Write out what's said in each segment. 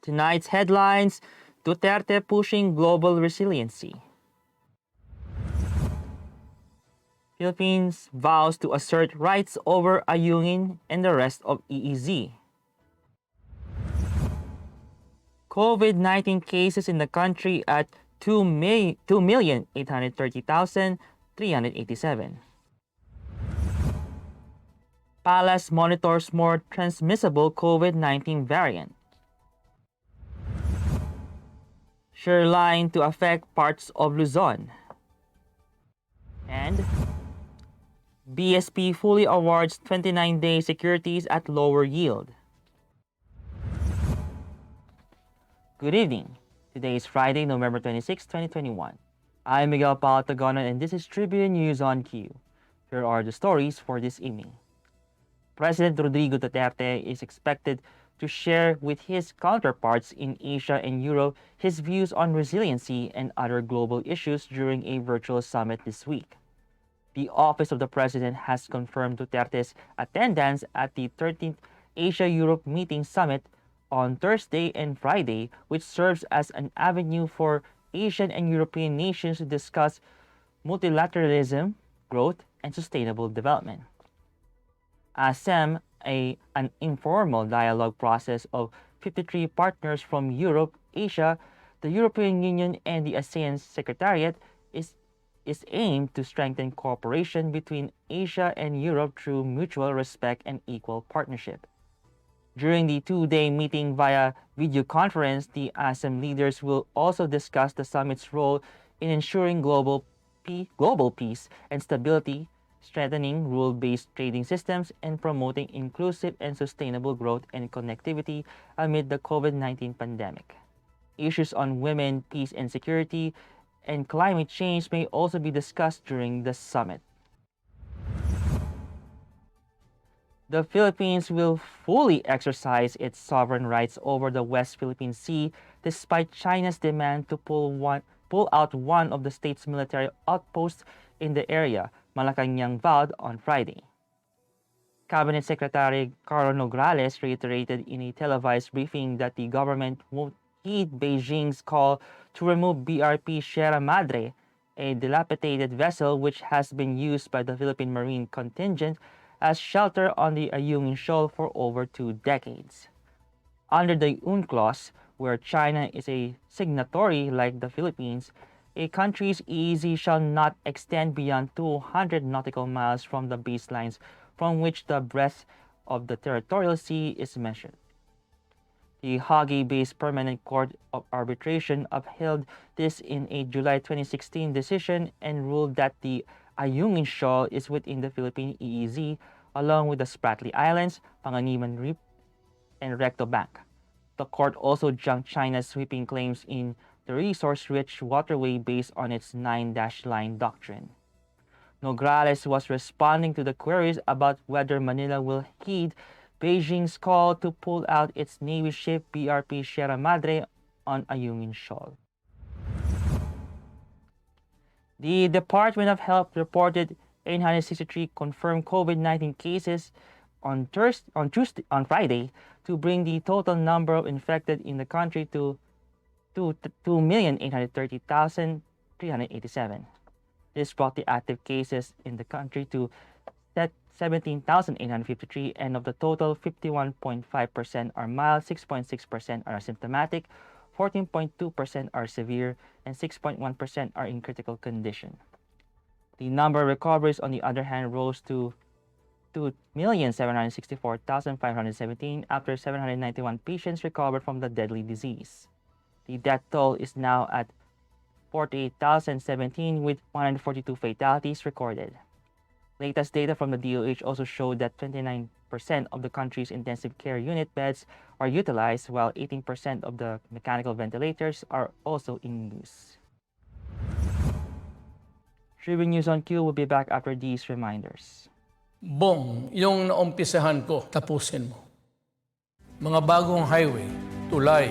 Tonight's headlines: Duterte pushing global resiliency. Philippines vows to assert rights over Ayungin and the rest of EEZ. COVID-19 cases in the country at 2,830,387. Palace monitors more transmissible COVID-19 variant. Shear line to affect parts of Luzon. And BSP fully awards 29-day securities at lower yield. Good evening. Today is Friday, November 26, 2021. I'm Miguel Palatagonan and this is Tribune News on Q. Here are the stories for this evening. President Rodrigo Duterte is expected to share with his counterparts in Asia and Europe his views on resiliency and other global issues during a virtual summit this week. The Office of the President has confirmed Duterte's attendance at the 13th Asia-Europe Meeting Summit on Thursday and Friday, which serves as an avenue for Asian and European nations to discuss multilateralism, growth, and sustainable development. ASEM, an informal dialogue process of 53 partners from Europe, Asia, the European Union, and the ASEAN Secretariat, is aimed to strengthen cooperation between Asia and Europe through mutual respect and equal partnership. During the two-day meeting via video conference, the ASEM leaders will also discuss the summit's role in ensuring global peace and stability, strengthening rule-based trading systems, and promoting inclusive and sustainable growth and connectivity amid the COVID-19 pandemic. Issues on women, peace and security, and climate change may also be discussed during the summit. The Philippines will fully exercise its sovereign rights over the West Philippine Sea despite China's demand to pull out one of the state's military outposts in the area, Malacañang vowed on Friday. Cabinet Secretary Carlo Nograles reiterated in a televised briefing that the government won't heed Beijing's call to remove BRP Sierra Madre, a dilapidated vessel which has been used by the Philippine Marine contingent as shelter on the Ayungin Shoal for over 2 decades. Under the UNCLOS, where China is a signatory like the Philippines, a country's EEZ shall not extend beyond 200 nautical miles from the baselines from which the breadth of the territorial sea is measured. The Hague-based Permanent Court of Arbitration upheld this in a July 2016 decision and ruled that the Ayungin Shoal is within the Philippine EEZ, along with the Spratly Islands, Panganiban Reef, and Recto Bank. The court also junked China's sweeping claims in the resource-rich waterway based on its 9-line doctrine. Nograles was responding to the queries about whether Manila will heed Beijing's call to pull out its Navy ship BRP Sierra Madre on Ayungin Shoal. The Department of Health reported 863 confirmed COVID-19 cases on Friday to bring the total number of infected in the country to 2,830,387. This brought the active cases in the country to 17,853, and of the total, 51.5% are mild, 6.6% are asymptomatic, 14.2% are severe, and 6.1% are in critical condition. The number of recoveries, on the other hand, rose to 2,764,517 after 791 patients recovered from the deadly disease. The death toll is now at 48,017 with 142 fatalities recorded. Latest data from the DOH also showed that 29% of the country's intensive care unit beds are utilized, while 18% of the mechanical ventilators are also in use. Tribune News on Q will be back after these reminders. Bong, yung naumpisahan ko, tapusin mo. Mga bagong highway, tulay,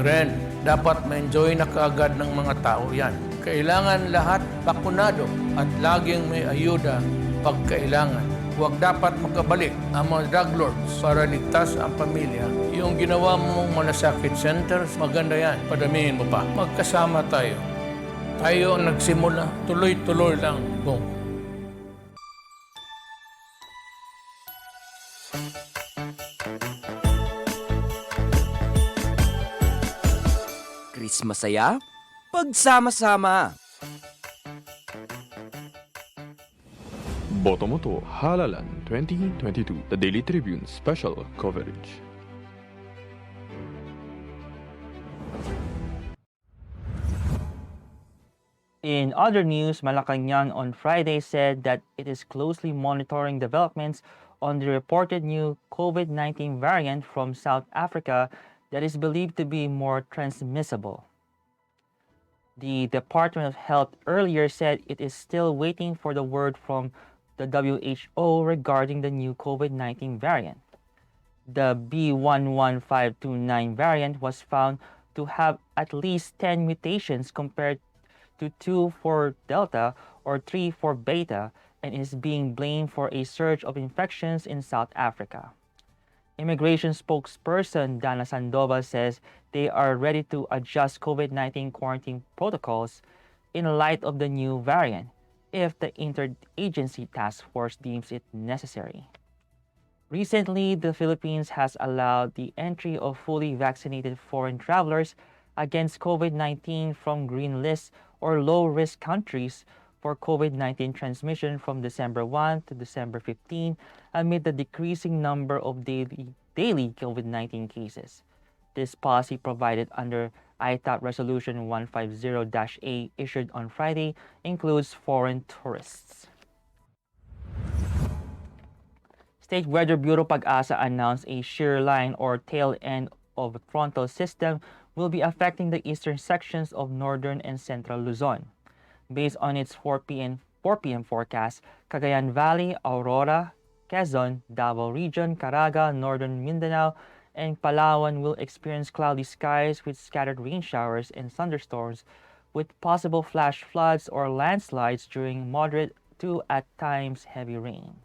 tren, dapat ma-enjoy na kaagad ng mga tao yan. Kailangan lahat bakunado at laging may ayuda pag kailangan. Huwag dapat magkabalik ang mga drug lords para ligtas ang pamilya. Yung ginawa mong malasakit centers, maganda yan. Padamihin mo pa. Magkasama tayo. Tayo ang nagsimula. Tuloy-tuloy lang. Boom. Chris Masaya, pagsama-sama. Botomoto Halalan 2022, the Daily Tribune special coverage. In other news, Malacanang on Friday said that it is closely monitoring developments on the reported new COVID-19 variant from South Africa that is believed to be more transmissible. The Department of Health earlier said it is still waiting for the word from the WHO regarding the new COVID-19 variant. The B11529 variant was found to have at least 10 mutations compared to 2 for Delta or 3 for Beta and is being blamed for a surge of infections in South Africa. Immigration spokesperson Dana Sandoval says they are ready to adjust COVID-19 quarantine protocols in light of the new variant if the interagency task force deems it necessary. Recently, the Philippines has allowed the entry of fully vaccinated foreign travelers against COVID-19 from green lists or low-risk countries for COVID-19 transmission from December 1 to December 15 amid the decreasing number of daily COVID-19 cases. This policy provided under ITAP Resolution 150-A issued on Friday includes foreign tourists. State Weather Bureau Pag-asa announced a shear line or tail end of frontal system will be affecting the eastern sections of northern and central Luzon. Based on its 4 p.m. forecast, Cagayan Valley, Aurora, Quezon, Davao Region, Caraga, Northern Mindanao, and Palawan will experience cloudy skies with scattered rain showers and thunderstorms with possible flash floods or landslides during moderate to at times heavy rain.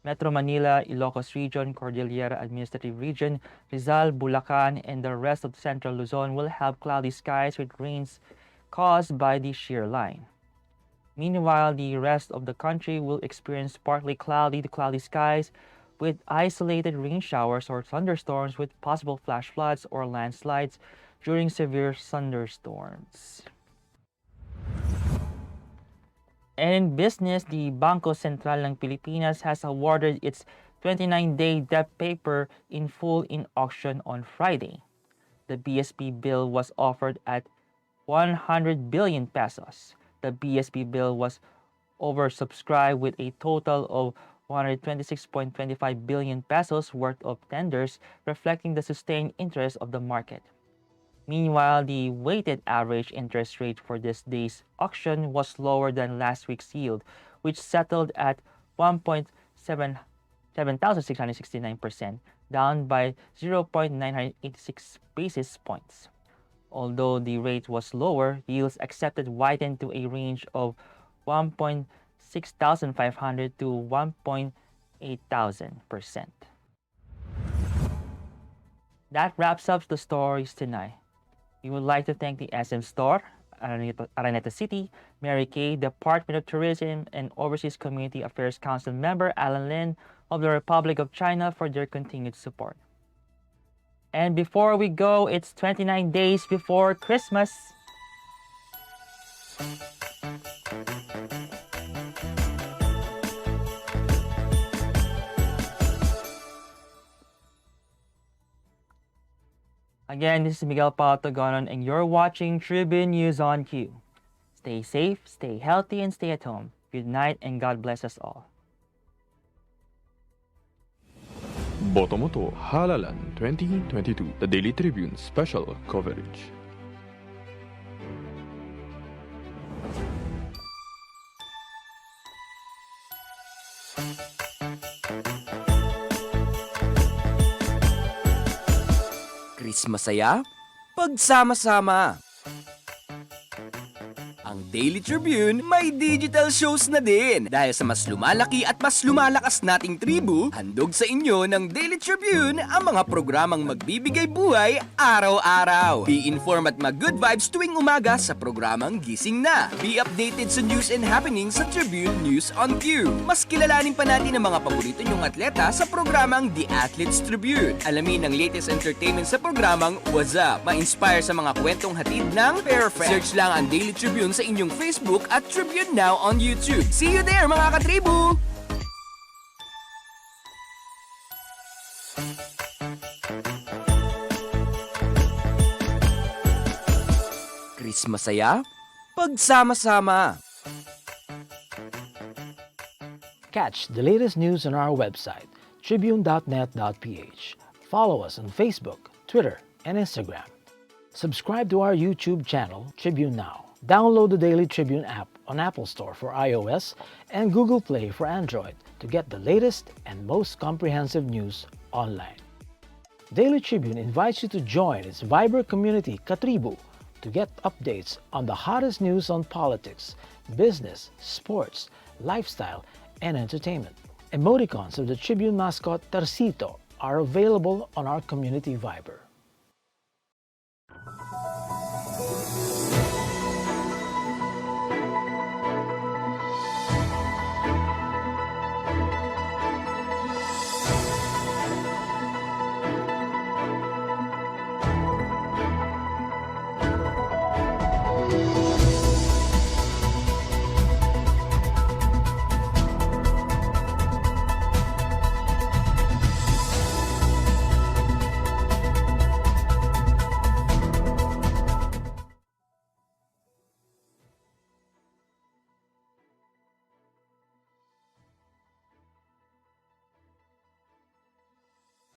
Metro Manila, Ilocos Region, Cordillera Administrative Region, Rizal, Bulacan, and the rest of central Luzon will have cloudy skies with rains caused by the shear line. Meanwhile, the rest of the country will experience partly cloudy to cloudy skies with isolated rain showers or thunderstorms with possible flash floods or landslides during severe thunderstorms. And in business, the Bangko Sentral ng Pilipinas has awarded its 29-day debt paper in full in auction on Friday. The BSP bill was offered at 100 billion pesos. The BSP bill was oversubscribed with a total of 126.25 billion pesos worth of tenders, reflecting the sustained interest of the market. Meanwhile, the weighted average interest rate for this day's auction was lower than last week's yield, which settled at 7,669%, down by 0.986 basis points. Although the rate was lower, yields accepted widened to a range of 1.6500 to 1.8000%. That wraps up the stories tonight. We would like to thank the SM Store, Araneta City, Mary Kay, Department of Tourism and Overseas Community Affairs Council member Alan Lin of the Republic of China for their continued support. And before we go, it's 29 days before Christmas. Again, this is Miguel Patogonon, and you're watching Tribune News on Q. Stay safe, stay healthy, and stay at home. Good night, and God bless us all. Botomoto Halalan 2022, the Daily Tribune special coverage. Chris Masaya, pagsama-sama. Ang Daily Tribune, may digital shows na din. Dahil sa mas lumalaki at mas lumalakas nating tribu, handog sa inyo ng Daily Tribune ang mga programang magbibigay buhay araw-araw. Be informed at mag-good vibes tuwing umaga sa programang Gising Na. Be updated sa news and happenings sa Tribune News on Cue. Mas kilalanin pa natin ang mga paborito nyong atleta sa programang The Athletes Tribune. Alamin ang latest entertainment sa programang What's Up. Ma-inspire sa mga kwentong hatid ng Perfect. Search lang ang Daily Tribune sa inyong Facebook at Tribune Now on YouTube. See you there mga katribu! Chris Masaya, pagsama-sama. Catch the latest news on our website, tribune.net.ph. Follow us on Facebook, Twitter, and Instagram. Subscribe to our YouTube channel, Tribune Now. Download the Daily Tribune app on Apple Store for iOS and Google Play for Android to get the latest and most comprehensive news online. Daily Tribune invites you to join its Viber community, Katribu, to get updates on the hottest news on politics, business, sports, lifestyle, and entertainment. Emoticons of the Tribune mascot Tercito are available on our community Viber.